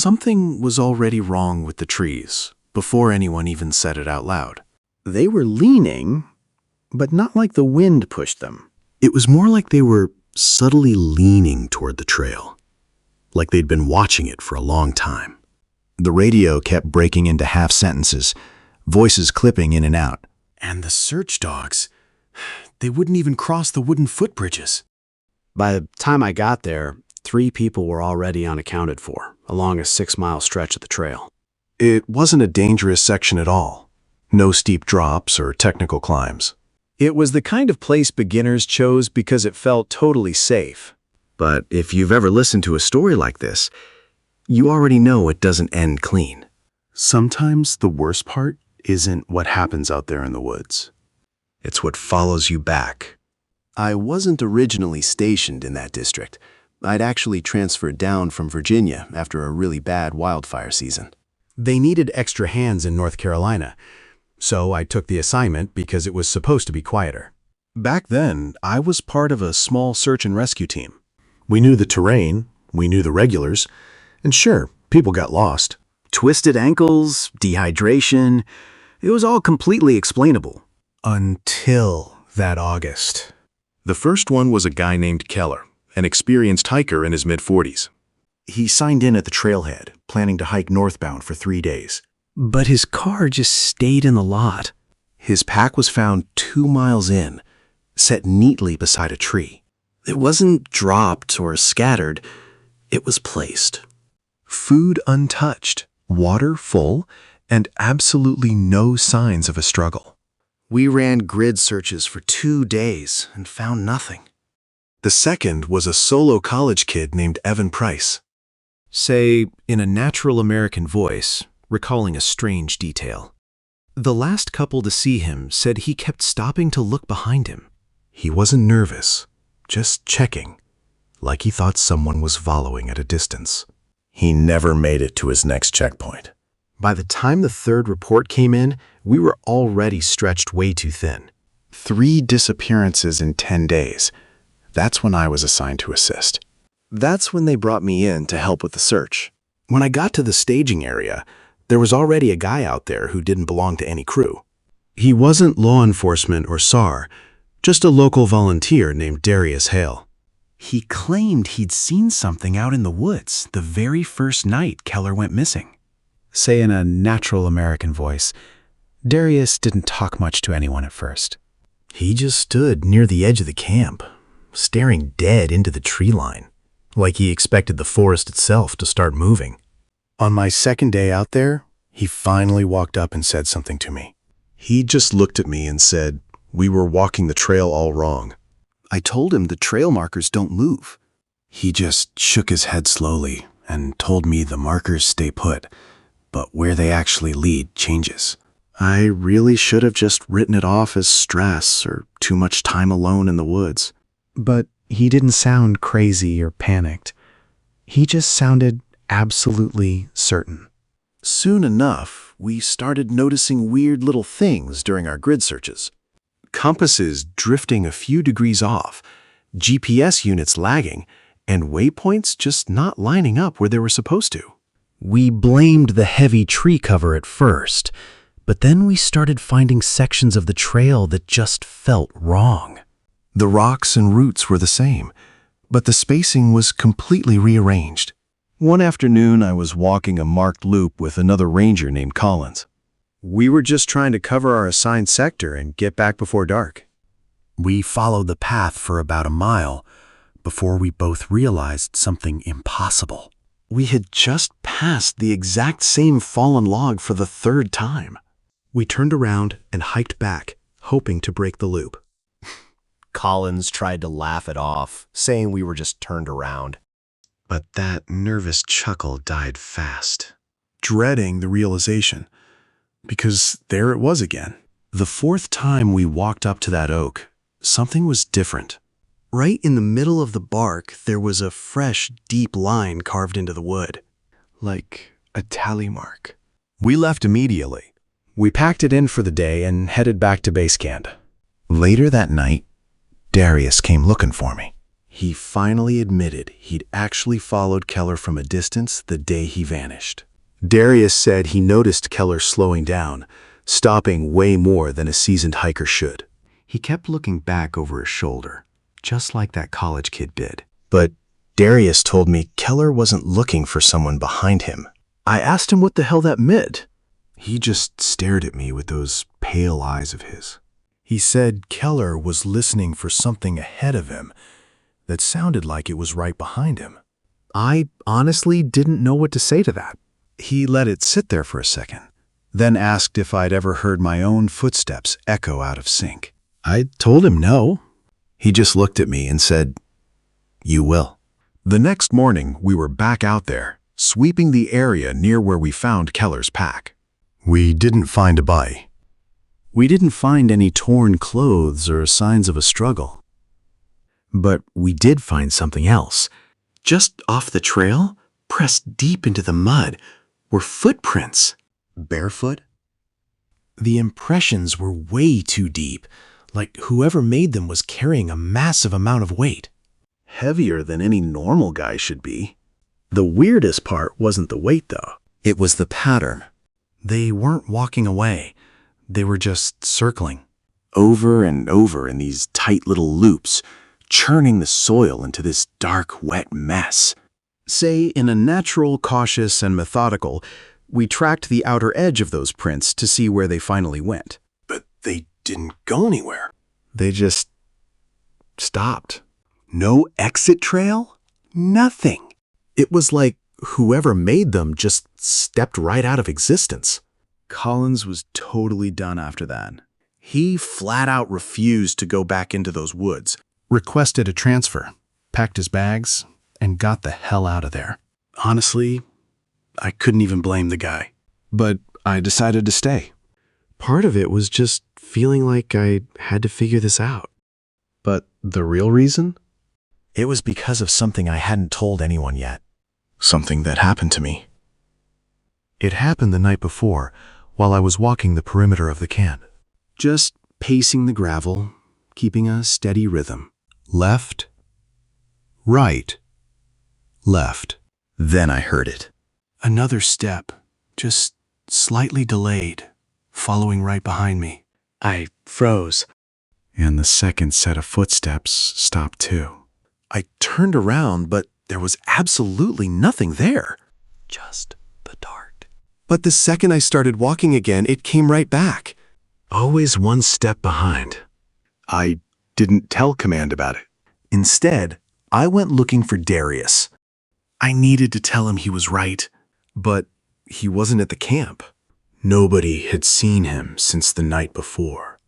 Something was already wrong with the trees before anyone even said it out loud. They were leaning, but not like the wind pushed them. It was more like they were subtly leaning toward the trail, like they'd been watching it for a long time. The radio kept breaking into half sentences, voices clipping in and out. And the search dogs, they wouldn't even cross the wooden footbridges. By the time I got there, 3 people were already unaccounted for, along a 6-mile stretch of the trail. It wasn't a dangerous section at all. No steep drops or technical climbs. It was the kind of place beginners chose because it felt totally safe. But if you've ever listened to a story like this, you already know it doesn't end clean. Sometimes the worst part isn't what happens out there in the woods. It's what follows you back. I wasn't originally stationed in that district. I'd actually transferred down from Virginia after a really bad wildfire season. They needed extra hands in North Carolina, so I took the assignment because it was supposed to be quieter. Back then, I was part of a small search and rescue team. We knew the terrain, we knew the regulars, and sure, people got lost. Twisted ankles, dehydration, it was all completely explainable. Until that August. The first one was a guy named Keller, an experienced hiker in his mid-40s. He signed in at the trailhead, planning to hike northbound for 3 days. But his car just stayed in the lot. His pack was found 2 miles in, set neatly beside a tree. It wasn't dropped or scattered, it was placed. Food untouched, water full, and absolutely no signs of a struggle. We ran grid searches for 2 days and found nothing. The second was a solo college kid named Evan Price. Say, in a natural American voice, recalling a strange detail. The last couple to see him said he kept stopping to look behind him. He wasn't nervous, just checking, like he thought someone was following at a distance. He never made it to his next checkpoint. By the time the 3rd report came in, we were already stretched way too thin. 3 disappearances in 10 days. That's when I was assigned to assist. That's when they brought me in to help with the search. When I got to the staging area, there was already a guy out there who didn't belong to any crew. He wasn't law enforcement or SAR, just a local volunteer named Darius Hale. He claimed he'd seen something out in the woods the very first night Keller went missing. Say in a natural American voice, Darius didn't talk much to anyone at first. He just stood near the edge of the camp, staring dead into the tree line, like he expected the forest itself to start moving. On my 2nd day out there, he finally walked up and said something to me. He just looked at me and said, "We were walking the trail all wrong." I told him the trail markers don't move. He just shook his head slowly and told me the markers stay put, but where they actually lead changes. I really should have just written it off as stress or too much time alone in the woods. But he didn't sound crazy or panicked. He just sounded absolutely certain. Soon enough, we started noticing weird little things during our grid searches. Compasses drifting a few degrees off, GPS units lagging, and waypoints just not lining up where they were supposed to. We blamed the heavy tree cover at first, but then we started finding sections of the trail that just felt wrong. The rocks and roots were the same, but the spacing was completely rearranged. One afternoon, I was walking a marked loop with another ranger named Collins. We were just trying to cover our assigned sector and get back before dark. We followed the path for about a mile before we both realized something impossible. We had just passed the exact same fallen log for the 3rd time. We turned around and hiked back, hoping to break the loop. Collins tried to laugh it off, saying we were just turned around. But that nervous chuckle died fast, dreading the realization, because there it was again. The 4th time we walked up to that oak, something was different. Right in the middle of the bark, there was a fresh, deep line carved into the wood, like a tally mark. We left immediately. We packed it in for the day and headed back to base camp. Later that night, Darius came looking for me. He finally admitted he'd actually followed Keller from a distance the day he vanished. Darius said he noticed Keller slowing down, stopping way more than a seasoned hiker should. He kept looking back over his shoulder, just like that college kid did. But Darius told me Keller wasn't looking for someone behind him. I asked him what the hell that meant. He just stared at me with those pale eyes of his. He said Keller was listening for something ahead of him that sounded like it was right behind him. I honestly didn't know what to say to that. He let it sit there for a second, then asked if I'd ever heard my own footsteps echo out of sync. I told him no. He just looked at me and said, "You will." The next morning, we were back out there, sweeping the area near where we found Keller's pack. We didn't find a body. We didn't find any torn clothes or signs of a struggle. But we did find something else. Just off the trail, pressed deep into the mud, were footprints. Barefoot? The impressions were way too deep, like whoever made them was carrying a massive amount of weight. Heavier than any normal guy should be. The weirdest part wasn't the weight, though. It was the pattern. They weren't walking away. They were just circling. Over and over in these tight little loops, churning the soil into this dark, wet mess. Say, in a natural, cautious, and methodical, we tracked the outer edge of those prints to see where they finally went. But they didn't go anywhere. They just stopped. No exit trail? Nothing. It was like whoever made them just stepped right out of existence. Collins was totally done after that. He flat out refused to go back into those woods, requested a transfer, packed his bags, and got the hell out of there. Honestly, I couldn't even blame the guy. But I decided to stay. Part of it was just feeling like I had to figure this out. But the real reason? It was because of something I hadn't told anyone yet. Something that happened to me. It happened the night before, while I was walking the perimeter of the camp. Just pacing the gravel, keeping a steady rhythm. Left, right, left. Then I heard it. Another step, just slightly delayed, following right behind me. I froze. And the second set of footsteps stopped too. I turned around, but there was absolutely nothing there. Just the dark. But the second I started walking again, it came right back. Always one step behind. I didn't tell Command about it. Instead, I went looking for Darius. I needed to tell him he was right, but he wasn't at the camp. Nobody had seen him since the night before.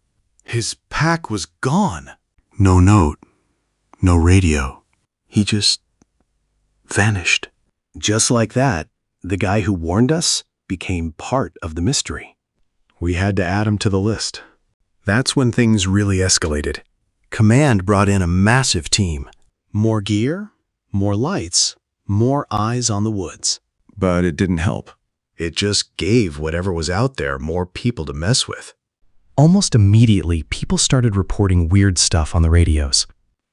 His pack was gone. No note, no radio. He just vanished. Just like that, the guy who warned us became part of the mystery. We had to add him to the list. That's when things really escalated. Command brought in a massive team. More gear, more lights, more eyes on the woods. But it didn't help. It just gave whatever was out there more people to mess with. Almost immediately, people started reporting weird stuff on the radios.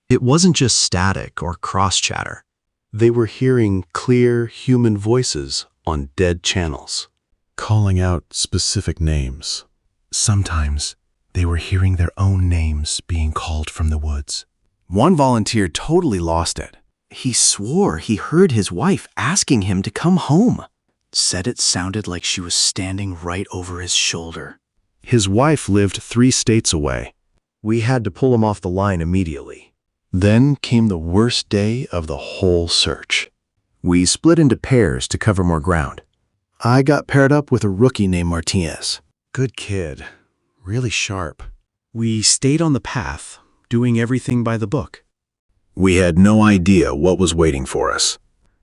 It wasn't just static or cross-chatter. They were hearing clear human voices on dead channels, calling out specific names. Sometimes they were hearing their own names being called from the woods. One volunteer totally lost it. He swore he heard his wife asking him to come home. Said it sounded like she was standing right over his shoulder. His wife lived 3 states away. We had to pull him off the line immediately. Then came the worst day of the whole search. We split into pairs to cover more ground. I got paired up with a rookie named Martinez. Good kid, really sharp. We stayed on the path, doing everything by the book. We had no idea what was waiting for us.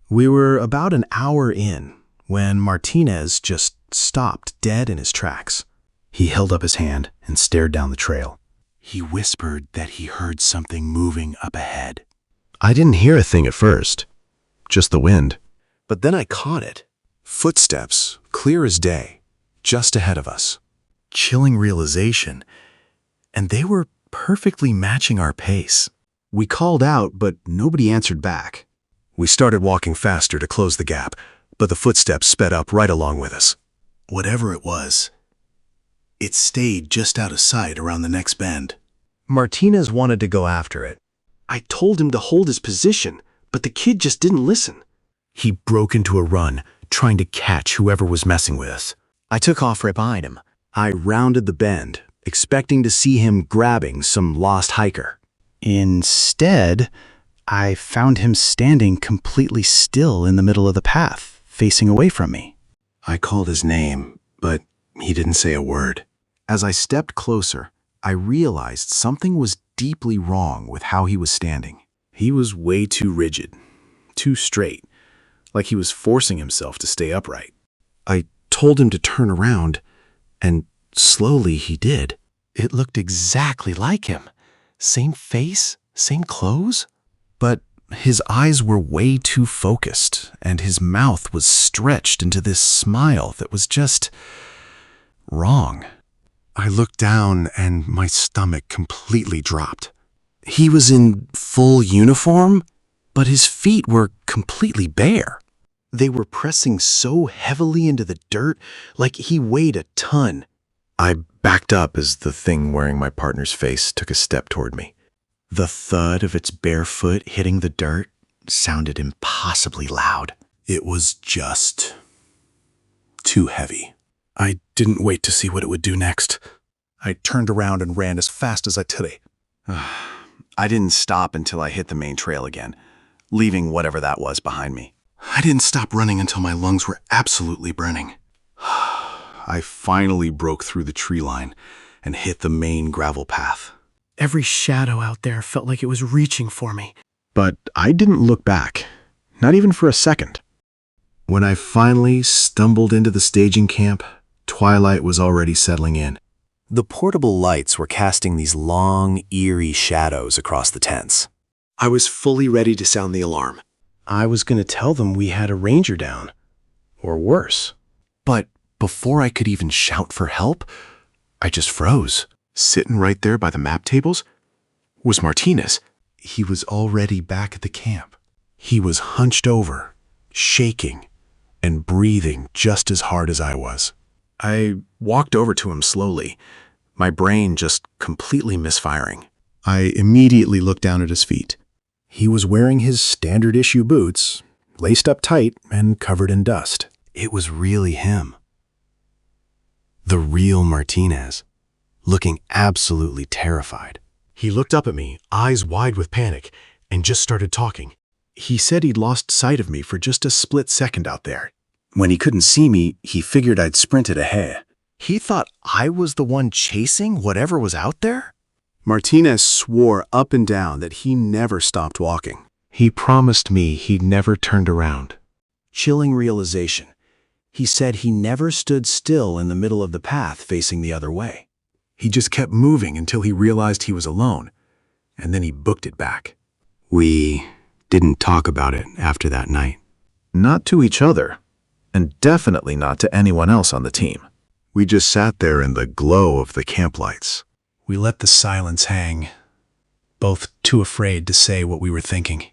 We were about an hour in when Martinez just stopped dead in his tracks. He held up his hand and stared down the trail. He whispered that he heard something moving up ahead. I didn't hear a thing at first, just the wind. But then I caught it. Footsteps, clear as day, just ahead of us. Chilling realization, and they were perfectly matching our pace. We called out, but nobody answered back. We started walking faster to close the gap, but the footsteps sped up right along with us. Whatever it was, it stayed just out of sight around the next bend. Martinez wanted to go after it. I told him to hold his position, but the kid just didn't listen. He broke into a run, trying to catch whoever was messing with us. I took off right behind him. I rounded the bend, expecting to see him grabbing some lost hiker. Instead, I found him standing completely still in the middle of the path, facing away from me. I called his name, but he didn't say a word. As I stepped closer, I realized something was deeply wrong with how he was standing. He was way too rigid, too straight, like he was forcing himself to stay upright. I told him to turn around, and slowly he did. It looked exactly like him. Same face, same clothes. But his eyes were way too focused, and his mouth was stretched into this smile that was just wrong. I looked down, and my stomach completely dropped. He was in full uniform, but his feet were completely bare. They were pressing so heavily into the dirt, like he weighed a ton. I backed up as the thing wearing my partner's face took a step toward me. The thud of its bare foot hitting the dirt sounded impossibly loud. It was just too heavy. I didn't wait to see what it would do next. I turned around and ran as fast as I could. I didn't stop until I hit the main trail again, leaving whatever that was behind me. I didn't stop running until my lungs were absolutely burning. I finally broke through the tree line and hit the main gravel path. Every shadow out there felt like it was reaching for me. But I didn't look back, not even for a second. When I finally stumbled into the staging camp, twilight was already settling in. The portable lights were casting these long, eerie shadows across the tents. I was fully ready to sound the alarm. I was going to tell them we had a ranger down, or worse. But before I could even shout for help, I just froze. Sitting right there by the map tables was Martinez. He was already back at the camp. He was hunched over, shaking, and breathing just as hard as I was. I walked over to him slowly, my brain just completely misfiring. I immediately looked down at his feet. He was wearing his standard issue boots, laced up tight and covered in dust. It was really him. The real Martinez, looking absolutely terrified. He looked up at me, eyes wide with panic, and just started talking. He said he'd lost sight of me for just a split second out there. When he couldn't see me, he figured I'd sprinted ahead. He thought I was the one chasing whatever was out there? Martinez swore up and down that he never stopped walking. He promised me he'd never turned around. Chilling realization. He said he never stood still in the middle of the path facing the other way. He just kept moving until he realized he was alone, and then he booked it back. We didn't talk about it after that night. Not to each other, and definitely not to anyone else on the team. We just sat there in the glow of the camp lights. We let the silence hang, both too afraid to say what we were thinking.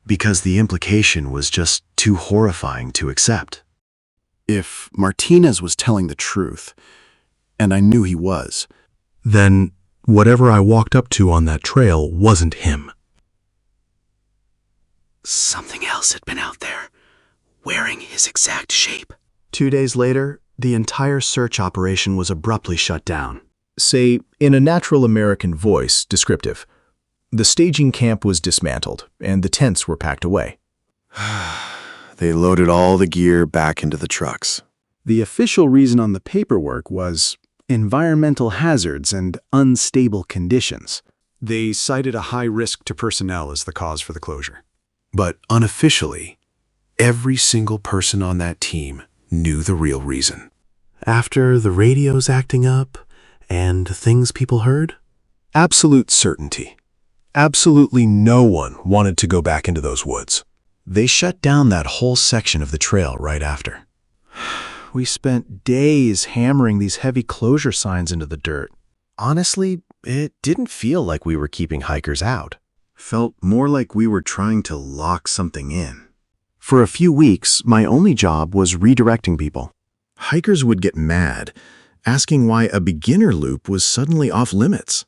Because the implication was just too horrifying to accept. If Martinez was telling the truth, and I knew he was, then whatever I walked up to on that trail wasn't him. Something else had been out there, wearing his exact shape. 2 days later, the entire search operation was abruptly shut down. Say, in a natural American voice, descriptive. The staging camp was dismantled, and the tents were packed away. They loaded all the gear back into the trucks. The official reason on the paperwork was environmental hazards and unstable conditions. They cited a high risk to personnel as the cause for the closure. But unofficially, every single person on that team knew the real reason. After the radios acting up and things people heard, absolute certainty. Absolutely no one wanted to go back into those woods. They shut down that whole section of the trail right after. We spent days hammering these heavy closure signs into the dirt. Honestly, it didn't feel like we were keeping hikers out. Felt more like we were trying to lock something in. For a few weeks, my only job was redirecting people. Hikers would get mad, asking why a beginner loop was suddenly off limits.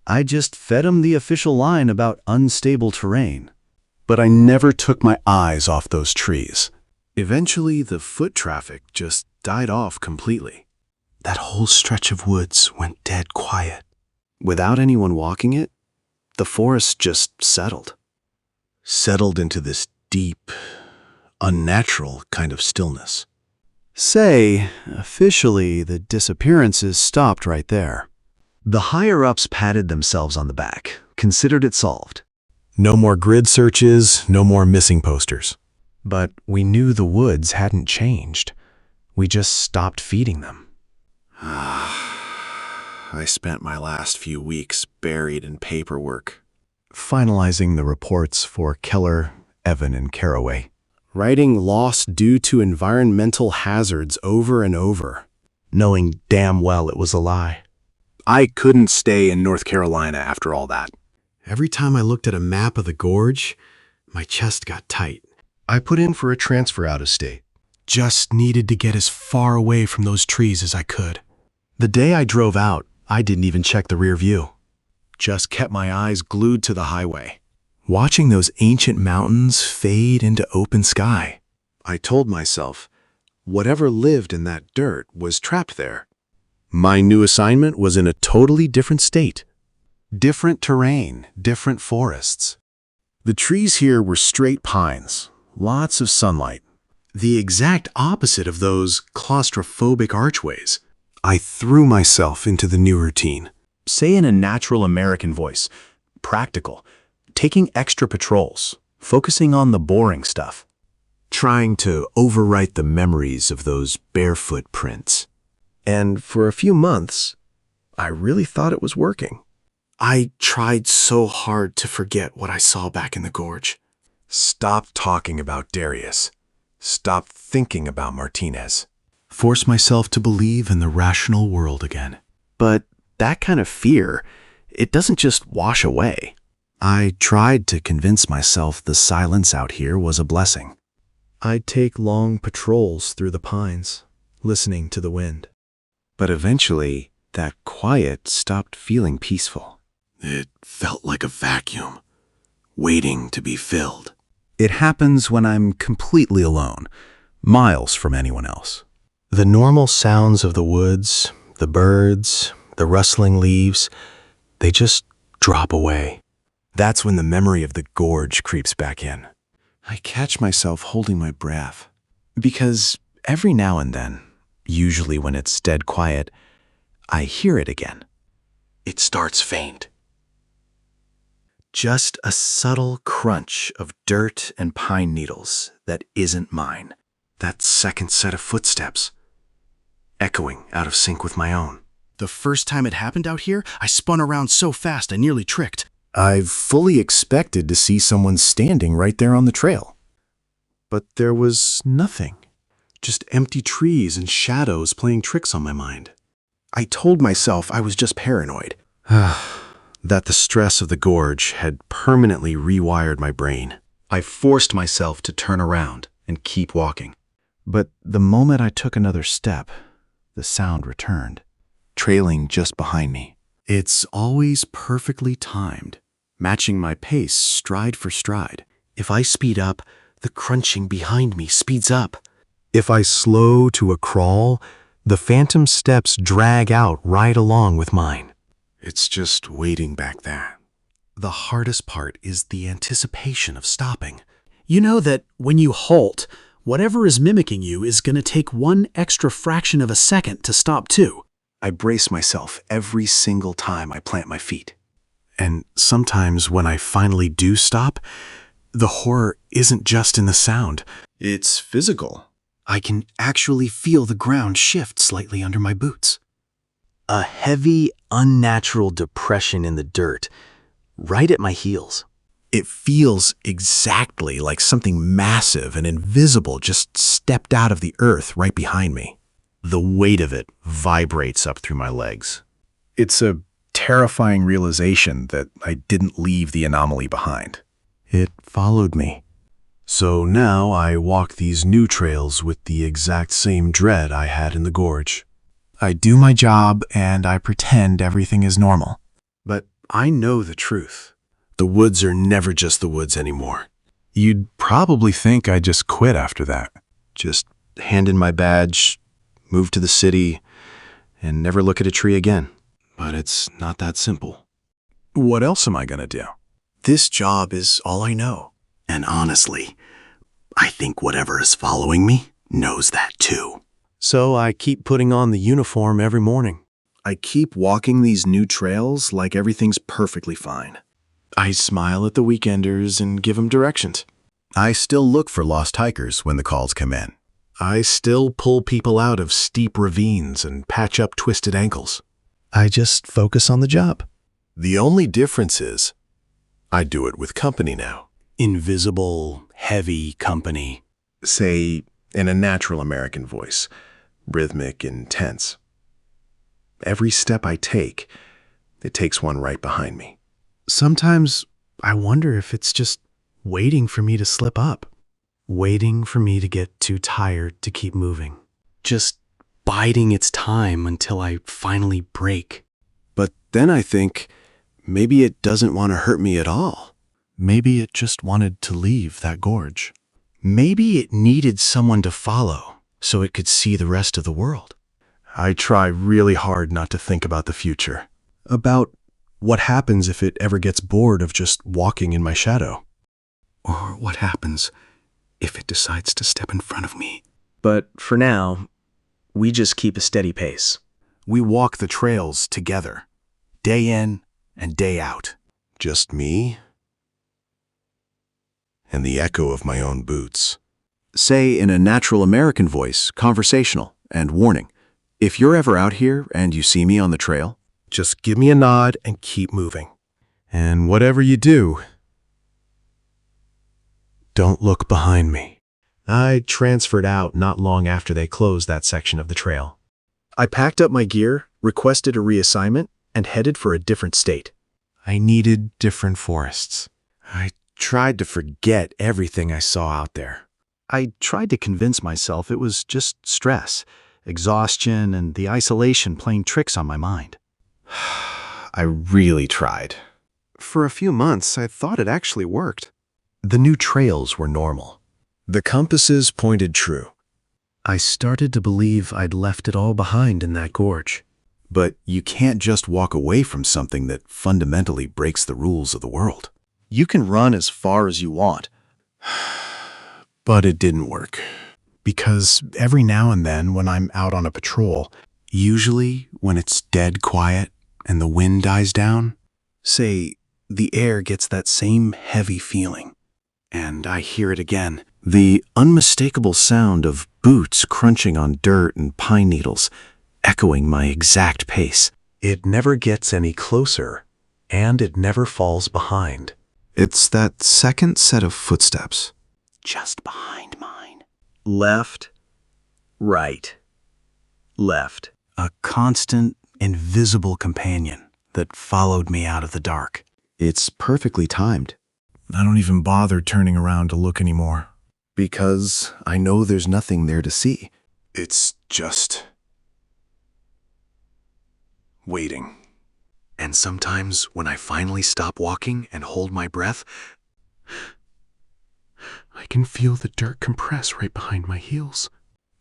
I just fed him the official line about unstable terrain. But I never took my eyes off those trees. Eventually, the foot traffic just died off completely. That whole stretch of woods went dead quiet. Without anyone walking it, the forest just settled. Settled into this deep, unnatural kind of stillness. Say, officially, the disappearances stopped right there. The higher-ups patted themselves on the back, considered it solved. No more grid searches, no more missing posters. But we knew the woods hadn't changed. We just stopped feeding them. I spent my last few weeks buried in paperwork. Finalizing the reports for Keller, Evan, and Caraway. Writing loss due to environmental hazards over and over, Knowing damn well it was a lie. I couldn't stay in North Carolina after all that. Every time I looked at a map of the gorge, my chest got tight. I put in for a transfer out of state. Just needed to get as far away from those trees as I could. The day I drove out, I didn't even check the rear view. Just kept my eyes glued to the highway, watching those ancient mountains fade into open sky. I told myself, whatever lived in that dirt was trapped there. My new assignment was in a totally different state. Different terrain, different forests. The trees here were straight pines, lots of sunlight. The exact opposite of those claustrophobic archways. I threw myself into the new routine. Say in a natural American voice, practical, taking extra patrols, focusing on the boring stuff. Trying to overwrite the memories of those barefoot prints. and for a few months, I really thought it was working. I tried so hard to forget what I saw back in the gorge. Stop talking about Darius. Stop thinking about Martinez. Force myself to believe in the rational world again. But that kind of fear, it doesn't just wash away. I tried to convince myself the silence out here was a blessing. I'd take long patrols through the pines, listening to the wind. But eventually, that quiet stopped feeling peaceful. It felt like a vacuum, waiting to be filled. It happens when I'm completely alone, miles from anyone else. The normal sounds of the woods, the birds, the rustling leaves, they just drop away. That's when the memory of the gorge creeps back in. I catch myself holding my breath. Because every now and then, usually when it's dead quiet, I hear it again. It starts faint. Just a subtle crunch of dirt and pine needles that isn't mine. That second set of footsteps, echoing out of sync with my own. The first time it happened out here, I spun around so fast I nearly tricked. I fully expected to see someone standing right there on the trail. But there was nothing. Just empty trees and shadows playing tricks on my mind. I told myself I was just paranoid. That the stress of the gorge had permanently rewired my brain. I forced myself to turn around and keep walking. But the moment I took another step, the sound returned, trailing just behind me. It's always perfectly timed, matching my pace stride for stride. If I speed up, the crunching behind me speeds up. If I slow to a crawl, the phantom steps drag out right along with mine. It's just waiting back there. The hardest part is the anticipation of stopping. You know that when you halt, whatever is mimicking you is going to take one extra fraction of a second to stop too. I brace myself every single time I plant my feet. And sometimes when I finally do stop, the horror isn't just in the sound. It's physical. I can actually feel the ground shift slightly under my boots. A heavy, unnatural depression in the dirt, right at my heels. It feels exactly like something massive and invisible just stepped out of the earth right behind me. The weight of it vibrates up through my legs. It's a terrifying realization that I didn't leave the anomaly behind. It followed me. So now I walk these new trails with the exact same dread I had in the gorge. I do my job and I pretend everything is normal. But I know the truth. The woods are never just the woods anymore. You'd probably think I just quit after that. Just hand in my badge, move to the city, and never look at a tree again. But it's not that simple. What else am I going to do? This job is all I know. And honestly, I think whatever is following me knows that too. So I keep putting on the uniform every morning. I keep walking these new trails like everything's perfectly fine. I smile at the weekenders and give them directions. I still look for lost hikers when the calls come in. I still pull people out of steep ravines and patch up twisted ankles. I just focus on the job. The only difference is I do it with company now. Invisible, heavy company. Say, in a natural American voice, rhythmic and tense. Every step I take, it takes one right behind me. Sometimes I wonder if it's just waiting for me to slip up. Waiting for me to get too tired to keep moving. Just biding its time until I finally break. But then I think, maybe it doesn't want to hurt me at all. Maybe it just wanted to leave that gorge. Maybe it needed someone to follow so it could see the rest of the world. I try really hard not to think about the future. About what happens if it ever gets bored of just walking in my shadow. Or what happens if it decides to step in front of me. But for now, we just keep a steady pace. We walk the trails together, day in and day out. Just me and the echo of my own boots. Say in a natural American voice, conversational, and warning. If you're ever out here and you see me on the trail, just give me a nod and keep moving. And whatever you do, don't look behind me. I transferred out not long after they closed that section of the trail. I packed up my gear, requested a reassignment, and headed for a different state. I needed different forests. I tried to forget everything I saw out there. I tried to convince myself it was just stress, exhaustion, and the isolation playing tricks on my mind. I really tried. For a few months, I thought it actually worked. The new trails were normal. The compasses pointed true. I started to believe I'd left it all behind in that gorge. But you can't just walk away from something that fundamentally breaks the rules of the world. You can run as far as you want. But it didn't work. Because every now and then when I'm out on a patrol, usually when it's dead quiet and the wind dies down, say, the air gets that same heavy feeling. And I hear it again. The unmistakable sound of boots crunching on dirt and pine needles, echoing my exact pace. It never gets any closer, and it never falls behind. It's that second set of footsteps. Just behind mine. Left, right, left. A constant, invisible companion that followed me out of the dark. It's perfectly timed. I don't even bother turning around to look anymore. Because I know there's nothing there to see. It's just waiting. And sometimes when I finally stop walking and hold my breath, I can feel the dirt compress right behind my heels.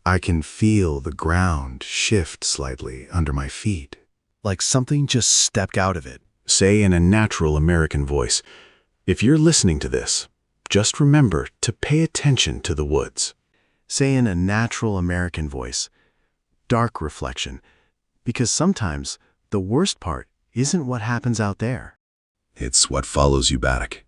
I can feel the ground shift slightly under my feet. Like something just stepped out of it. Say in a natural American voice, if you're listening to this, just remember to pay attention to the woods. Say in a natural American voice, dark reflection, because sometimes the worst part isn't what happens out there. It's what follows you back.